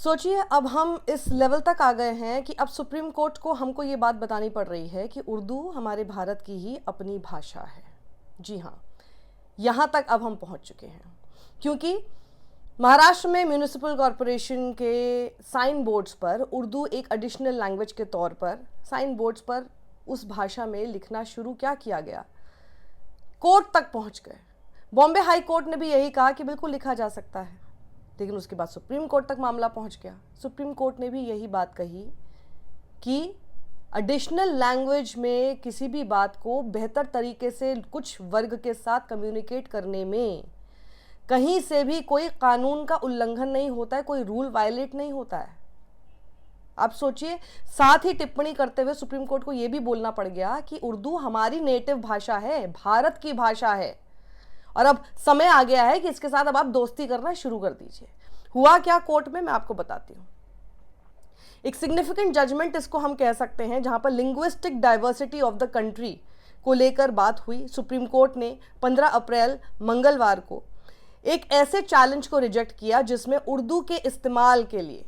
सोचिए, अब हम इस लेवल तक आ गए हैं कि अब सुप्रीम कोर्ट को हमको ये बात बतानी पड़ रही है कि उर्दू हमारे भारत की ही अपनी भाषा है। जी हाँ, यहाँ तक अब हम पहुँच चुके हैं, क्योंकि महाराष्ट्र में म्यूनिसिपल कॉरपोरेशन के साइन बोर्ड्स पर उर्दू एक एडिशनल लैंग्वेज के तौर पर साइन बोर्ड्स पर उस भाषा में लिखना शुरू क्या किया गया, कोर्ट तक पहुँच गए। बॉम्बे हाई कोर्ट ने भी यही कहा कि बिल्कुल लिखा जा सकता है, लेकिन उसके बाद सुप्रीम कोर्ट तक मामला पहुंच गया। सुप्रीम कोर्ट ने भी यही बात कही कि एडिशनल लैंग्वेज में किसी भी बात को बेहतर तरीके से कुछ वर्ग के साथ कम्युनिकेट करने में कहीं से भी कोई कानून का उल्लंघन नहीं होता है, कोई रूल वायलेट नहीं होता है। आप सोचिए, साथ ही टिप्पणी करते हुए सुप्रीम कोर्ट को यह भी बोलना पड़ गया कि उर्दू हमारी नेटिव भाषा है, भारत की भाषा है, और अब समय आ गया है कि इसके साथ अब आप दोस्ती करना शुरू कर दीजिए। हुआ क्या कोर्ट में, मैं आपको बताती हूँ। एक सिग्निफिकेंट जजमेंट इसको हम कह सकते हैं, जहां पर linguistic diversity of the country को लेकर बात हुई। सुप्रीम कोर्ट ने 15 अप्रैल मंगलवार को एक ऐसे चैलेंज को रिजेक्ट किया जिसमें उर्दू के इस्तेमाल के लिए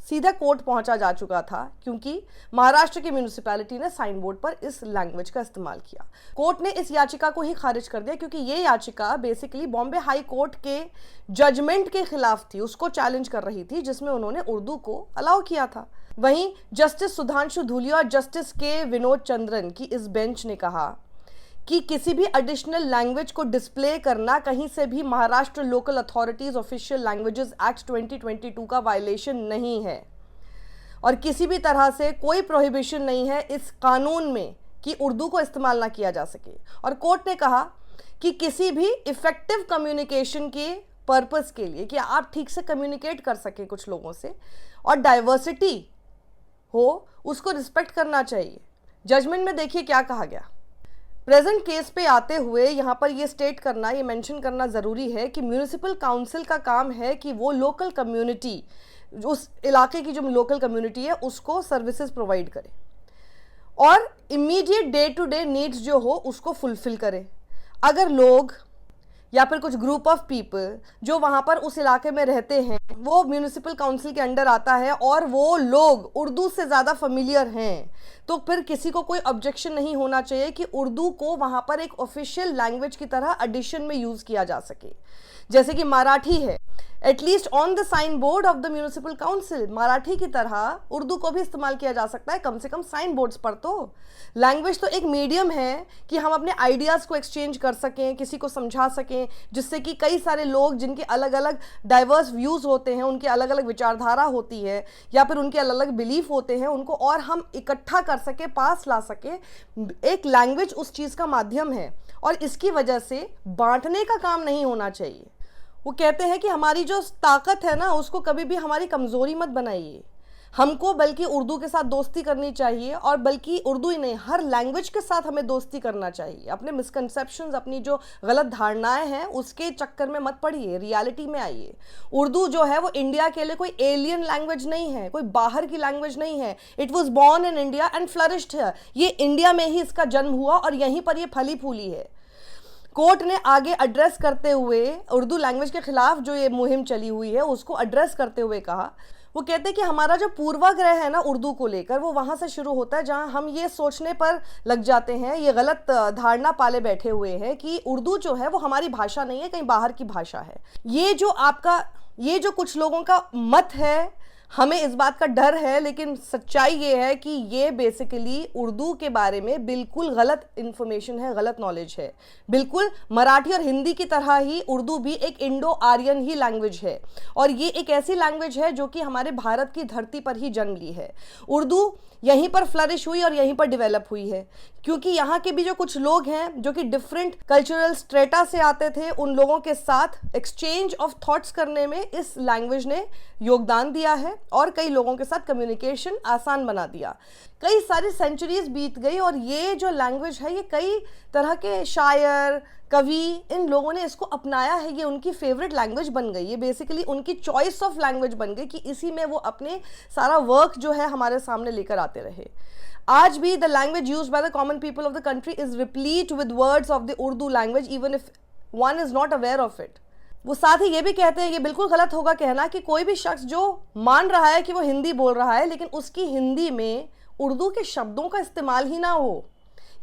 सीधा कोर्ट पहुंचा जा चुका था, क्योंकि महाराष्ट्र की म्यूनिसिपैलिटी ने साइन बोर्ड पर इस लैंग्वेज का इस्तेमाल किया। कोर्ट ने इस याचिका को ही खारिज कर दिया, क्योंकि ये याचिका बेसिकली बॉम्बे हाई कोर्ट के जजमेंट के खिलाफ थी, उसको चैलेंज कर रही थी, जिसमें उन्होंने उर्दू को अलाउ किया था। वहीं जस्टिस सुधांशु धूलिया और जस्टिस के विनोद चंद्रन की इस बेंच ने कहा कि किसी भी एडिशनल लैंग्वेज को डिस्प्ले करना कहीं से भी Maharashtra local authorities official languages act 2022 का वायलेशन नहीं है, और किसी भी तरह से कोई प्रोहिबिशन नहीं है इस कानून में कि उर्दू को इस्तेमाल ना किया जा सके। और कोर्ट ने कहा कि किसी भी इफेक्टिव कम्युनिकेशन के पर्पस के लिए, कि आप ठीक से कम्युनिकेट कर सके कुछ लोगों से और डाइवर्सिटी हो, उसको रिस्पेक्ट करना चाहिए। जजमेंट में देखिए क्या कहा गया। प्रेजेंट केस पे आते हुए यहाँ पर ये स्टेट करना, ये मेंशन करना ज़रूरी है कि म्यूनिसिपल काउंसिल का काम है कि वो लोकल कम्युनिटी, उस इलाके की जो लोकल कम्युनिटी है, उसको सर्विसेज प्रोवाइड करे और immediate day to day needs जो हो उसको फुलफिल करे। अगर लोग या फिर कुछ ग्रुप ऑफ पीपल जो वहाँ पर उस इलाके में रहते हैं वो म्यूनिसिपल काउंसिल के अंडर आता है और वो लोग उर्दू से ज़्यादा फेमिलियर हैं, तो फिर किसी को कोई ऑब्जेक्शन नहीं होना चाहिए कि उर्दू को वहाँ पर एक ऑफिशियल लैंग्वेज की तरह एडिशन में यूज़ किया जा सके। जैसे कि मराठी है, at least on the sign board of the municipal council Marathi की तरह उर्दू को भी इस्तेमाल किया जा सकता है, कम से कम साइन बोर्ड्स पर। तो लैंग्वेज तो एक मीडियम है कि हम अपने आइडियाज़ को एक्सचेंज कर सकें, किसी को समझा सकें, जिससे कि कई सारे लोग जिनके अलग अलग डाइवर्स व्यूज़ होते हैं, उनकी अलग अलग विचारधारा होती है या फिर उनके अलग अलग बिलीफ होते हैं, उनको और हम इकट्ठा कर सके, पास ला सके। एक लैंग्वेज उस चीज़ का माध्यम है और इसकी वजह से बांटने का काम नहीं होना चाहिए। वो कहते हैं कि हमारी जो ताकत है ना, उसको कभी भी हमारी कमज़ोरी मत बनाइए। हमको बल्कि उर्दू के साथ दोस्ती करनी चाहिए, और बल्कि उर्दू ही नहीं, हर लैंग्वेज के साथ हमें दोस्ती करना चाहिए। अपने मिसकंसेप्शंस, अपनी जो गलत धारणाएं हैं, उसके चक्कर में मत पड़िए, रियलिटी में आइए। उर्दू जो है वो इंडिया के लिए कोई एलियन लैंग्वेज नहीं है, कोई बाहर की लैंग्वेज नहीं है। It was born in India and flourished है। ये इंडिया में ही इसका जन्म हुआ और यहीं पर ये फली फूली है। कोर्ट ने आगे एड्रेस करते हुए उर्दू लैंग्वेज के खिलाफ जो ये मुहिम चली हुई है उसको एड्रेस करते हुए कहा, वो कहते हैं कि हमारा जो पूर्वाग्रह है ना उर्दू को लेकर, वो वहाँ से शुरू होता है जहाँ हम ये सोचने पर लग जाते हैं, ये गलत धारणा पाले बैठे हुए हैं कि उर्दू जो है वो हमारी भाषा नहीं है, कहीं बाहर की भाषा है। ये जो कुछ लोगों का मत है, हमें इस बात का डर है, लेकिन सच्चाई ये है कि ये बेसिकली उर्दू के बारे में बिल्कुल गलत इन्फॉर्मेशन है, गलत नॉलेज है। बिल्कुल मराठी और हिंदी की तरह ही उर्दू भी एक इंडो आर्यन ही लैंग्वेज है, और ये एक ऐसी लैंग्वेज है जो कि हमारे भारत की धरती पर ही जन्म ली है। उर्दू यहीं पर फ्लरिश हुई और यहीं पर डेवलप हुई है, क्योंकि यहाँ के भी जो कुछ लोग हैं जो कि डिफरेंट कल्चरल स्ट्रेटा से आते थे, उन लोगों के साथ एक्सचेंज ऑफ थॉट्स करने में इस लैंग्वेज ने योगदान दिया है और कई लोगों के साथ कम्युनिकेशन आसान बना दिया। कई सारी सेंचुरीज बीत गई और ये जो लैंग्वेज है, ये कई तरह के शायर, कवि, इन लोगों ने इसको अपनाया है। ये उनकी फेवरेट लैंग्वेज बन गई, ये बेसिकली उनकी चॉइस ऑफ लैंग्वेज बन गई कि इसी में वो अपने सारा वर्क जो है हमारे सामने लेकर आते रहे। आज भी the language used by the common people of the country is replete with words of the Urdu language, even if one is not aware of it. वो साथ ही ये भी कहते हैं, ये बिल्कुल गलत होगा कहना कि कोई भी शख्स जो मान रहा है कि वो हिंदी बोल रहा है लेकिन उसकी हिंदी में उर्दू के शब्दों का इस्तेमाल ही ना हो।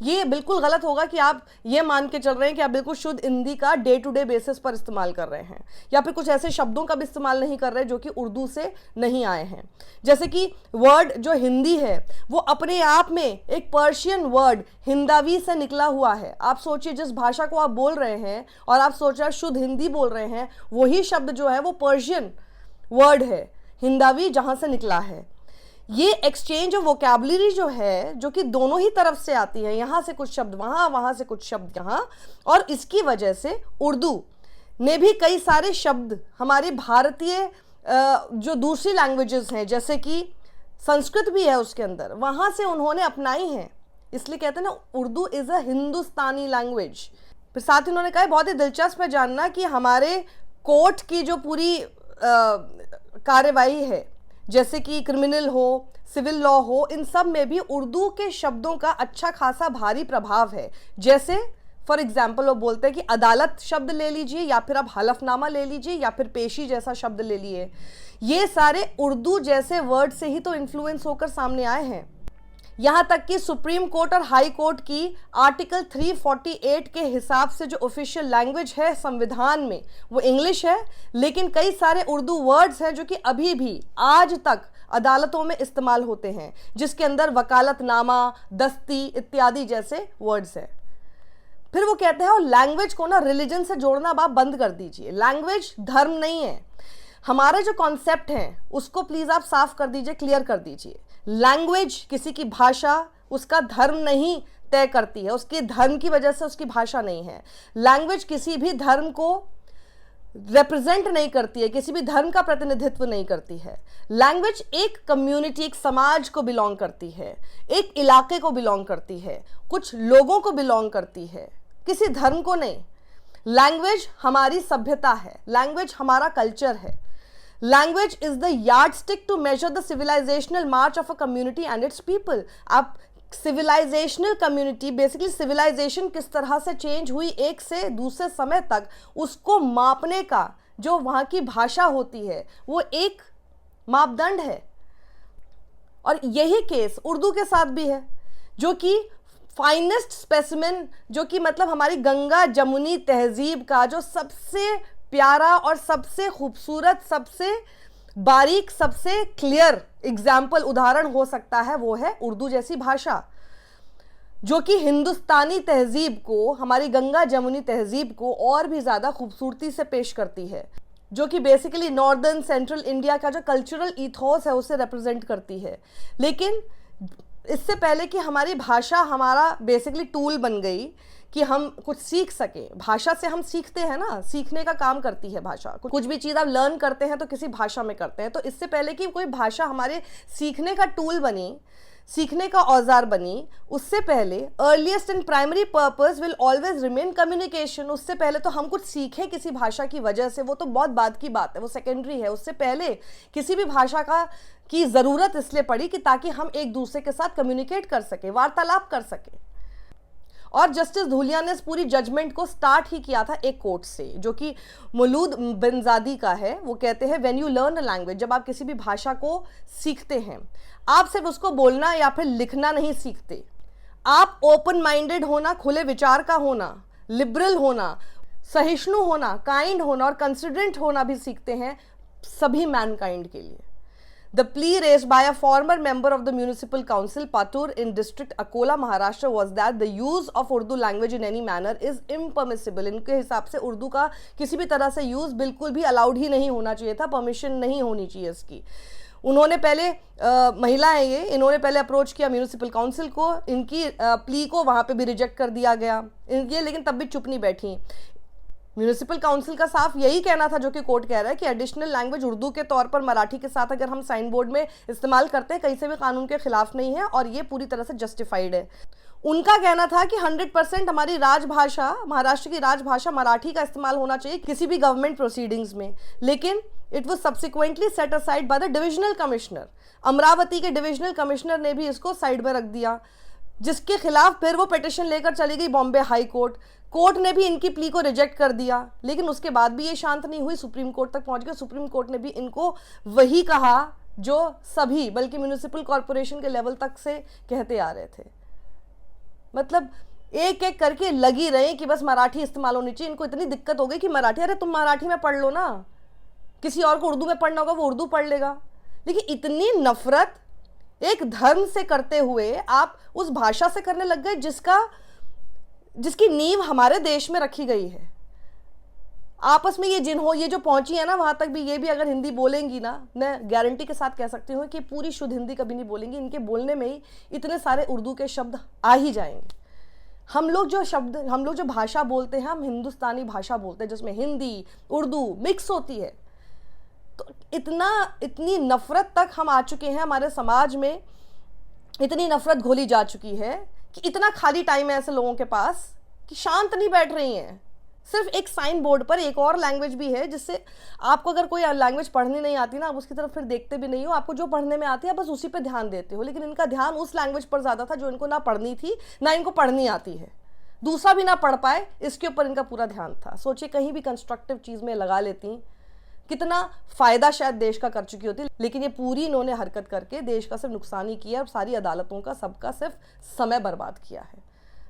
ये बिल्कुल गलत होगा कि आप ये मान के चल रहे हैं कि आप बिल्कुल शुद्ध हिंदी का डे टू डे बेसिस पर इस्तेमाल कर रहे हैं, या फिर कुछ ऐसे शब्दों का भी इस्तेमाल नहीं कर रहे जो कि उर्दू से नहीं आए हैं। जैसे कि वर्ड जो हिंदी है वो अपने आप में एक पर्शियन वर्ड हिंदावी से निकला हुआ है। आप सोचिए, जिस भाषा को आप बोल रहे हैं और आप सोच रहे हैं शुद्ध हिंदी बोल रहे हैं, वही शब्द जो है वो पर्शियन वर्ड है, हिंदावी, जहाँ से निकला है। ये एक्सचेंज ऑफ वोकैबुलरी जो है, जो कि दोनों ही तरफ से आती है, यहाँ से कुछ शब्द वहाँ, वहाँ से कुछ शब्द यहाँ, और इसकी वजह से उर्दू ने भी कई सारे शब्द हमारे भारतीय जो दूसरी लैंग्वेजेस हैं, जैसे कि संस्कृत भी है उसके अंदर, वहाँ से उन्होंने अपनाई हैं। इसलिए कहते हैं ना, Urdu is a Hindustani language. फिर साथ ही उन्होंने कहा, बहुत ही दिलचस्प है जानना कि हमारे कोर्ट की जो पूरी कार्यवाही है, जैसे कि क्रिमिनल हो, सिविल लॉ हो, इन सब में भी उर्दू के शब्दों का अच्छा खासा भारी प्रभाव है। जैसे फॉर एग्जाम्पल वो बोलते हैं कि अदालत शब्द ले लीजिए, या फिर आप हलफनामा ले लीजिए, या फिर पेशी जैसा शब्द ले लिए। ये सारे उर्दू जैसे वर्ड से ही तो इन्फ्लुएंस होकर सामने आए हैं। यहाँ तक कि सुप्रीम कोर्ट और हाई कोर्ट की आर्टिकल 348 के हिसाब से जो ऑफिशियल लैंग्वेज है संविधान में वो इंग्लिश है, लेकिन कई सारे उर्दू वर्ड्स हैं जो कि अभी भी आज तक अदालतों में इस्तेमाल होते हैं, जिसके अंदर वकालतनामा, दस्ती इत्यादि जैसे वर्ड्स हैं। फिर वो कहते हैं, और लैंग्वेज को ना रिलीजन से जोड़ना अब आप बंद कर दीजिए। लैंग्वेज धर्म नहीं है। हमारे जो कॉन्सेप्ट हैं उसको प्लीज़ आप साफ कर दीजिए, क्लियर कर दीजिए। लैंग्वेज, किसी की भाषा, उसका धर्म नहीं तय करती है, उसके धर्म की वजह से उसकी भाषा नहीं है। लैंग्वेज किसी भी धर्म को रिप्रेजेंट नहीं करती है, किसी भी धर्म का प्रतिनिधित्व नहीं करती है। लैंग्वेज एक कम्युनिटी, एक समाज को बिलोंग करती है, एक इलाके को बिलोंग करती है, कुछ लोगों को बिलोंग करती है, किसी धर्म को नहीं। लैंग्वेज हमारी सभ्यता है, लैंग्वेज हमारा कल्चर है। Language is the yardstick to measure the civilisational march of a community and its people. आप सिविलाइजेशनल कम्युनिटी, बेसिकली सिविलाइजेशन किस तरह से चेंज हुई एक से दूसरे समय तक, उसको मापने का जो वहाँ की भाषा होती है वो एक मापदंड है। और यही केस उर्दू के साथ भी है, जो कि फाइनेस्ट स्पेसिमेन, जो कि मतलब हमारी गंगा जमुनी तहजीब का जो सबसे प्यारा और सबसे खूबसूरत, सबसे बारीक, सबसे क्लियर एग्जाम्पल, उदाहरण हो सकता है, वो है उर्दू जैसी भाषा, जो कि हिंदुस्तानी तहजीब को, हमारी गंगा जमुनी तहजीब को और भी ज़्यादा खूबसूरती से पेश करती है, जो कि बेसिकली नॉर्दर्न सेंट्रल इंडिया का जो कल्चरल ईथोस है उसे रिप्रेजेंट करती है। लेकिन इससे पहले कि हमारी भाषा हमारा बेसिकली टूल बन गई कि हम कुछ सीख सकें, भाषा से हम सीखते हैं ना, सीखने का काम करती है भाषा। कुछ भी चीज़ आप लर्न करते हैं तो किसी भाषा में करते हैं। तो इससे पहले कि कोई भाषा हमारे सीखने का टूल बनी, सीखने का औजार बनी, उससे पहले earliest and primary purpose will always remain communication. उससे पहले तो हम कुछ सीखें किसी भाषा की वजह से, वो तो बहुत बाद की बात है, वो सेकेंडरी है। उससे पहले किसी भी भाषा की ज़रूरत इसलिए पड़ी कि ताकि हम एक दूसरे के साथ कम्युनिकेट कर सकें, वार्तालाप कर सकें। और जस्टिस धूलिया ने इस पूरी जजमेंट को स्टार्ट ही किया था एक कोट से, जो कि मौलूद बिनजादी का है। वो कहते हैं, when you learn a language, जब आप किसी भी भाषा को सीखते हैं, आप सिर्फ उसको बोलना या फिर लिखना नहीं सीखते, आप ओपन माइंडेड होना, खुले विचार का होना, लिबरल होना, सहिष्णु होना, काइंड होना और कंसिडरेंट होना भी सीखते हैं, सभी मैनकाइंड के लिए। The plea raised by a former member of the Municipal Council, Patur, in District Akola, Maharashtra, was that the use of Urdu language in any manner is impermissible. इनके हिसाब से उर्दू का किसी भी तरह से यूज़ बिल्कुल भी अलाउड ही नहीं होना चाहिए था, परमिशन नहीं होनी चाहिए इसकी। उन्होंने पहले महिला है ये, इन्होंने पहले अप्रोच किया म्यूनिसिपल काउंसिल को, इनकी प्ली को वहाँ पे भी रिजेक्ट कर दिया गया ये, लेकिन तब भी चुप नहीं बैठी। म्यूनिसिपल काउंसिल का साफ यही कहना था, जो कि कोर्ट कह रहा है कि एडिशनल लैंग्वेज उर्दू के तौर पर मराठी के साथ अगर हम साइन बोर्ड में इस्तेमाल करते हैं, कहीं से भी कानून के खिलाफ नहीं है और ये पूरी तरह से जस्टिफाइड है। उनका कहना था कि 100% हमारी राजभाषा, महाराष्ट्र की राजभाषा मराठी का इस्तेमाल होना चाहिए किसी भी गवर्नमेंट प्रोसीडिंग्स में, लेकिन it was subsequently set aside by the divisional commissioner. Amravati के डिविजनल कमिश्नर ने भी इसको साइड में रख दिया, जिसके खिलाफ फिर वो पिटिशन लेकर चली गई बॉम्बे हाई कोर्ट। कोर्ट ने भी इनकी प्ली को रिजेक्ट कर दिया, लेकिन उसके बाद भी ये शांत नहीं हुई, सुप्रीम कोर्ट तक पहुंच गए। सुप्रीम कोर्ट ने भी इनको वही कहा जो सभी, बल्कि म्यूनिसिपल कॉरपोरेशन के लेवल तक से कहते आ रहे थे। मतलब एक एक करके लगी रहे कि बस मराठी इस्तेमाल होनी चाहिए। इनको इतनी दिक्कत हो गई कि मराठी, अरे तुम मराठी में पढ़ लो ना, किसी और को उर्दू में पढ़ना होगा वो उर्दू पढ़ लेगा। लेकिन इतनी नफरत एक धर्म से करते हुए आप उस भाषा से करने लग गए जिसकी नींव हमारे देश में रखी गई है। आपस में ये जो पहुंची है ना, वहां तक भी, ये भी अगर हिंदी बोलेंगी ना, मैं गारंटी के साथ कह सकती हूँ कि पूरी शुद्ध हिंदी कभी नहीं बोलेंगी। इनके बोलने में ही इतने सारे उर्दू के शब्द आ ही जाएंगे। हम लोग जो भाषा बोलते हैं, हम हिंदुस्तानी भाषा बोलते हैं जिसमें हिंदी उर्दू मिक्स होती है। तो इतनी नफरत तक हम आ चुके हैं, हमारे समाज में इतनी नफरत घोली जा चुकी है कि इतना खाली टाइम है ऐसे लोगों के पास कि शांत नहीं बैठ रही हैं। सिर्फ एक साइन बोर्ड पर एक और लैंग्वेज भी है जिससे आपको अगर कोई लैंग्वेज पढ़नी नहीं आती ना, आप उसकी तरफ फिर देखते भी नहीं हो। आपको जो पढ़ने में आती है बस उसी पे ध्यान देते हो। लेकिन इनका ध्यान उस लैंग्वेज पर ज़्यादा था जो इनको ना पढ़नी थी, ना इनको पढ़नी आती है। दूसरा भी ना पढ़ पाए, इसके ऊपर इनका पूरा ध्यान था। सोचिए कहीं भी कंस्ट्रक्टिव चीज़ में लगा लेती, कितना फ़ायदा शायद देश का कर चुकी होती। लेकिन ये पूरी इन्होंने हरकत करके देश का सिर्फ नुकसान ही किया और सारी अदालतों का, सबका सिर्फ समय बर्बाद किया है।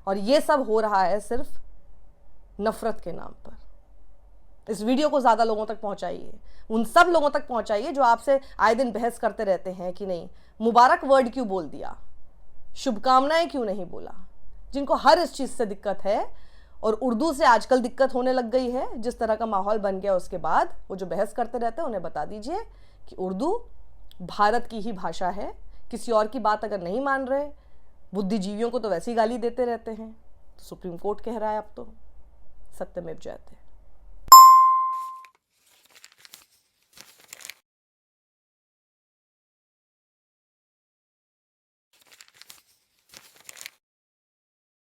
और ये सब हो रहा है सिर्फ नफरत के नाम पर। इस वीडियो को ज़्यादा लोगों तक पहुंचाइए, उन सब लोगों तक पहुंचाइए जो आपसे आए दिन बहस करते रहते हैं कि नहीं मुबारक वर्ड क्यों बोल दिया, शुभकामनाएं क्यों नहीं बोला, जिनको हर इस चीज़ से दिक्कत है। और उर्दू से आजकल दिक्कत होने लग गई है, जिस तरह का माहौल बन गया उसके बाद वो जो बहस करते रहते हैं उन्हें बता दीजिए कि उर्दू भारत की ही भाषा है। किसी और की बात अगर नहीं मान रहे, बुद्धिजीवियों को तो वैसी गाली देते रहते हैं, तो सुप्रीम कोर्ट कह रहा है अब तो सत्यमेव जयते।